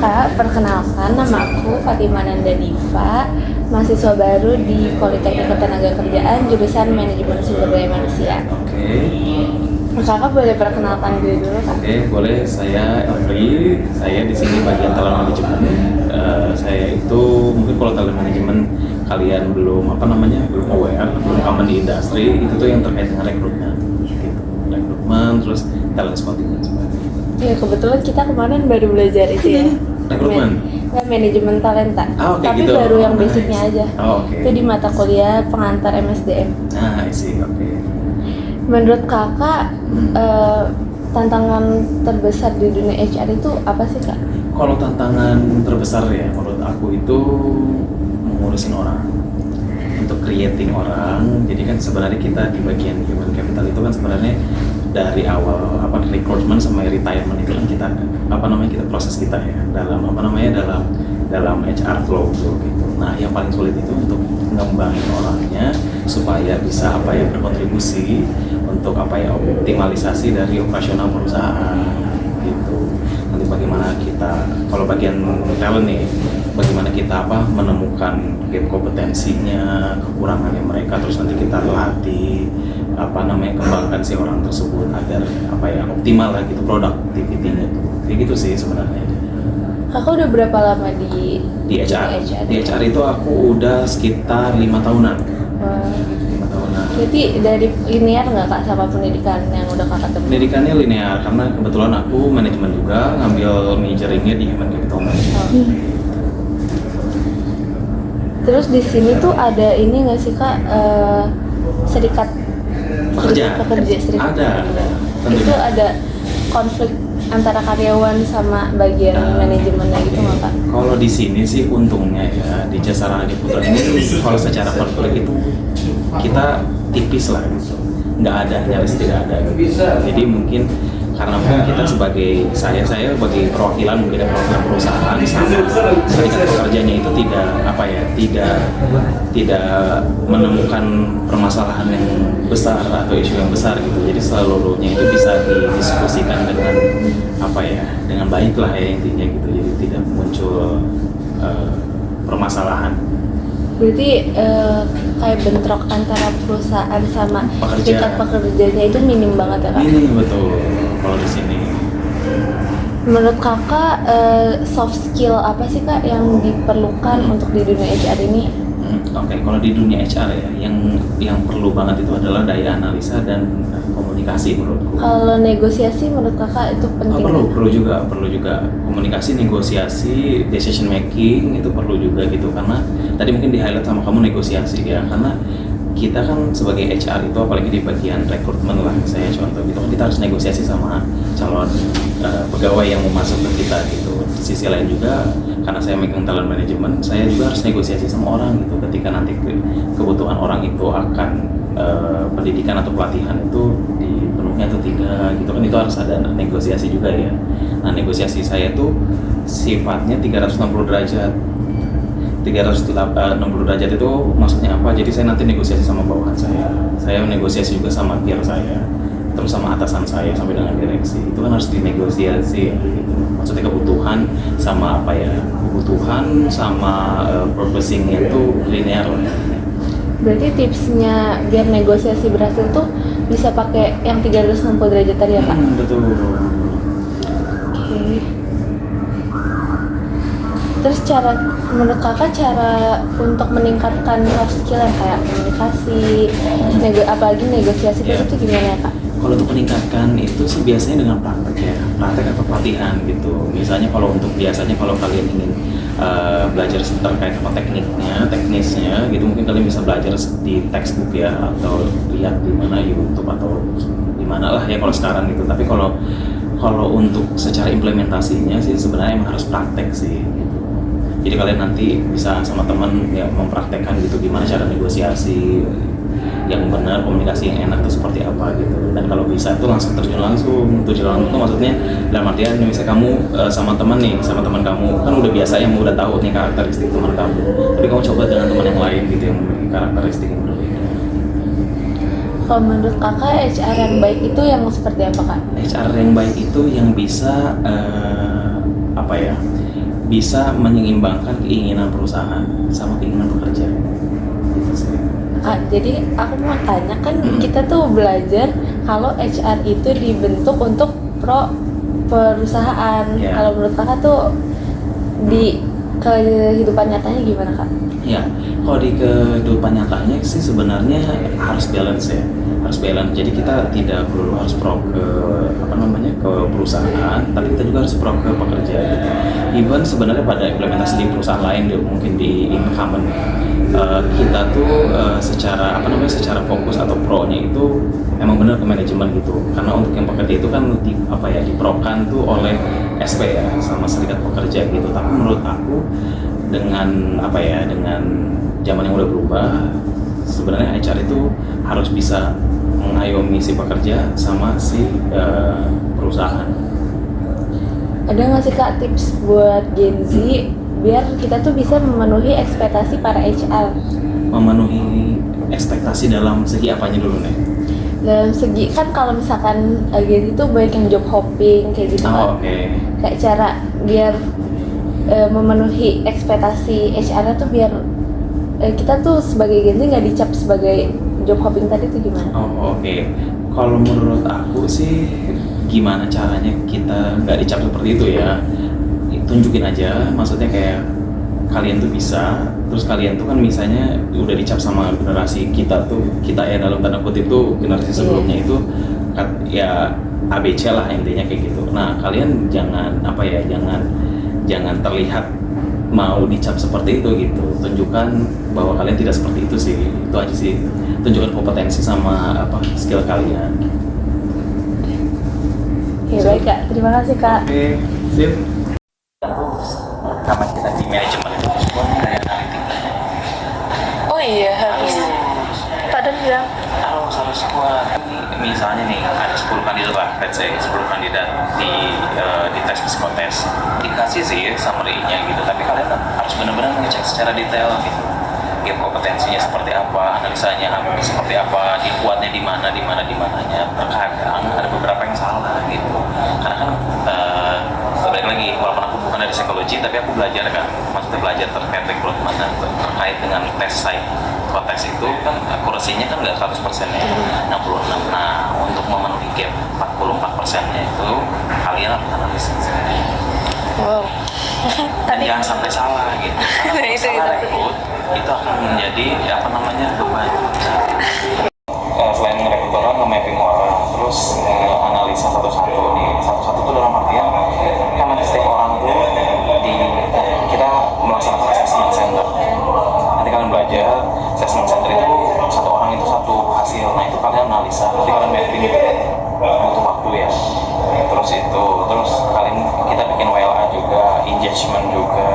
Kak, perkenalkan nama aku Fatima Nanda Diva, mahasiswa baru di Politeknik Ketenagakerjaan jurusan Manajemen Sumber Daya Manusia. Kakak boleh perkenalkan diri dulu, Kak? Oke, boleh. Saya Elfri. Saya di sini bagian talent manajemen. Saya itu mungkin kalau talent manajemen kalian belum belum aware, belum common di industri. Itu tuh yang terkait dengan rekrutmen, gitu. Rekrutmen, terus talent scouting dan sebagainya. Ya kebetulan kita kemarin baru belajar itu ya. Rekrutmen? Manajemen talenta. Tapi gitu. baru yang basicnya aja. Oke. Itu di mata kuliah pengantar MSDM. Nah, sih, oke. Menurut kakak, tantangan terbesar di dunia HR itu apa sih, Kak? Kalau tantangan terbesar ya menurut aku itu mengurusin orang, untuk creating orang. Jadi kan sebenarnya kita di bagian human capital itu kan sebenarnya dari awal recruitment sama retirement itu kan kita kita proses kita ya dalam dalam HR flow gitu. Nah, yang paling sulit itu untuk ngembangin orangnya supaya bisa berkontribusi untuk optimalisasi dari operasional perusahaan gitu. Nanti bagaimana kita, kalau bagian talent nih, bagaimana kita menemukan gap kompetensinya, kekurangannya mereka, terus nanti kita latih kembangkan si orang tersebut agar optimal lah gitu productivity-nya tuh. Kayak gitu sih sebenarnya. Kakak udah berapa lama di HR? Di HR itu aku udah sekitar 5 tahunan. 5 tahunan. Berarti dari linear nggak, Kak, sama pendidikan yang udah kakak tempuh? Pendidikannya linear karena kebetulan aku manajemen juga, ngambil majoringnya di human capital management. Terus di sini tuh ada ini nggak sih, Kak, serikat pekerja serikat ada. Itu ada konflik antara karyawan sama bagian manajemennya gitu nggak, Kak? Kalau di sini sih untungnya ya di Jasa Raharja Putra ini kalau secara konflik itu kita tipis lah gitu, nggak ada, nyaris tidak ada gitu. Jadi mungkin karena kita sebagai saya sebagai perwakilan perusahaan sama serikat pekerjanya itu tidak menemukan permasalahan yang besar atau isu yang besar gitu. Jadi seluruhnya itu bisa didiskusikan dengan dengan baik lah ya intinya gitu. Jadi tidak muncul permasalahan. Berarti kayak bentrok antara perusahaan sama serikat pekerjanya itu minim banget ya, Kak? Minim, betul kalau di sini. Menurut kakak, soft skill apa sih, Kak, yang diperlukan untuk di dunia HR ini? Oke, kalau di dunia HR ya, yang perlu banget itu adalah daya analisa dan komunikasi menurutku. Kalau negosiasi menurut kakak itu penting? Perlu juga komunikasi, negosiasi, decision making itu perlu juga gitu, karena tadi mungkin di highlight sama kamu negosiasi ya, karena kita kan sebagai HR itu apalagi di bagian rekrutmen lah, saya contoh gitu, kita harus negosiasi sama calon pegawai yang mau masuk ke kita gitu. Di sisi lain juga karena saya megang talent management, saya juga harus negosiasi sama orang gitu ketika nanti kebutuhan orang itu akan pendidikan atau pelatihan itu dipenuhi atau tidak gitu kan, itu harus ada negosiasi juga ya. Nah, negosiasi saya tuh sifatnya 360 derajat. 360 derajat itu maksudnya apa? Jadi saya nanti negosiasi sama bawahan saya negosiasi juga sama peer saya, terus sama atasan saya sampai dengan direksi. Itu kan harus dinegosiasi gitu. Maksudnya kebutuhan sama kebutuhan sama purposing-nya itu linear. Berarti tipsnya biar negosiasi berhasil tuh bisa pakai yang 360 derajat tadi ya, Kak? Betul. Oke. Terus menurut kakak cara untuk meningkatkan soft skill yang kayak komunikasi, apalagi negosiasi itu gimana ya, Kak? Kalau untuk meningkatkan itu sih biasanya dengan praktek atau pelatihan gitu. Misalnya kalau kalian ingin belajar terkait teknisnya gitu, mungkin kalian bisa belajar di textbook ya, atau lihat di mana YouTube atau di mana lah ya kalau sekarang gitu. Tapi kalau untuk secara implementasinya sih sebenarnya emang harus praktek sih gitu. Jadi kalian nanti bisa sama teman ya mempraktekkan gitu gimana cara negosiasi yang benar, komunikasi yang enak itu seperti apa gitu. Dan kalau bisa itu langsung terjun langsung itu maksudnya dalam artian misalnya kamu sama teman kamu kan udah biasa, yang udah tahu nih karakteristik teman kamu, tapi kamu coba dengan teman yang lain gitu yang memiliki karakteristik yang berbeda. Kalau menurut kakak HR yang baik itu yang seperti apa, Kak? HR yang baik itu yang bisa bisa menyeimbangkan keinginan perusahaan sama keinginan pekerja. Gitu sih. Jadi aku mau tanya kan kita tuh belajar kalau HR itu dibentuk untuk pro perusahaan. Ya. Kalau menurut kakak tuh di kehidupan nyatanya gimana kak? Ya, kalau di kehidupan nyatanya sih sebenarnya harus balance ya, harus balance. Jadi kita tidak perlu harus pro ke ke perusahaan, tapi kita juga harus pro ke pekerja. Gitu. Even sebenarnya pada implementasi di perusahaan lain, mungkin di incumbent kita tuh secara secara fokus atau pro-nya itu emang benar ke manajemen gitu. Karena untuk yang pekerja itu kan diprokan tuh oleh SP ya sama serikat pekerja gitu. Tapi menurut aku dengan dengan zaman yang udah berubah, sebenarnya HR itu harus bisa mengayomi si pekerja sama si perusahaan. Ada nggak sih kak tips buat Gen Z biar kita tuh bisa memenuhi ekspektasi para HR? Memenuhi ekspektasi dalam segi apanya dulu nih? Dalam segi kan kalau misalkan Gen Z tuh banyak yang job hopping kayak gitu kan. Okay. Kayak cara biar memenuhi ekspektasi HR-nya tuh biar kita tuh sebagai Gen Z nggak dicap sebagai job hopping tadi tuh gimana? Okay. Kalau menurut aku sih gimana caranya kita nggak dicap seperti itu ya? Tunjukin aja, maksudnya kayak kalian tuh bisa, terus kalian tuh kan misalnya udah dicap sama generasi kita ya dalam tanda kutip tuh generasi sebelumnya itu ya ABC lah intinya kayak gitu. Nah kalian jangan jangan terlihat mau dicap seperti itu gitu. Tunjukkan bahwa kalian tidak seperti itu sih. Itu aja sih. Tunjukkan kompetensi sama skill kalian. Oke, baik kak. Terima kasih kak. Oke, sip. Sama kita di manajemen itu semua kayak analitik. Oh iya harus. Padahal bilang Harus kuat. Misalnya nih ada 10 kandidat lah, let's say 10 kandidat di tes psikotes, dikasih sih summary-nya gitu, tapi kalian harus benar-benar ngecek secara detail gitu, game kompetensinya seperti apa, analisanya seperti apa, dia kuatnya di mananya. Terkadang ada beberapa yang salah gitu, karena kan balik lagi, walaupun aku bukan dari psikologi, tapi aku belajar kan, maksudnya belajar terkait rekrutmen terkait dengan tes psikotes itu kan akurasinya kan nggak 100% ya, 66. Nah untuk memenuhi gap 44%-nya itu kalian harus analisis. wow. Dan jangan sampai salah gitu, karena kalau salah rekrut itu akan menjadi beban. Selain ngerekrut orang, nge-mapping orang, terus analisa satu-satu nih. Satu-satu tuh dalam artian kan nanti setiap orang tuh kita melaksanakan assessment center. Nanti kalian belajar assessment center itu satu orang itu satu hasil. Nah itu kalian analisa, nanti kalian mapping itu butuh waktu ya. Terus kita bikin WLA juga, engagement juga.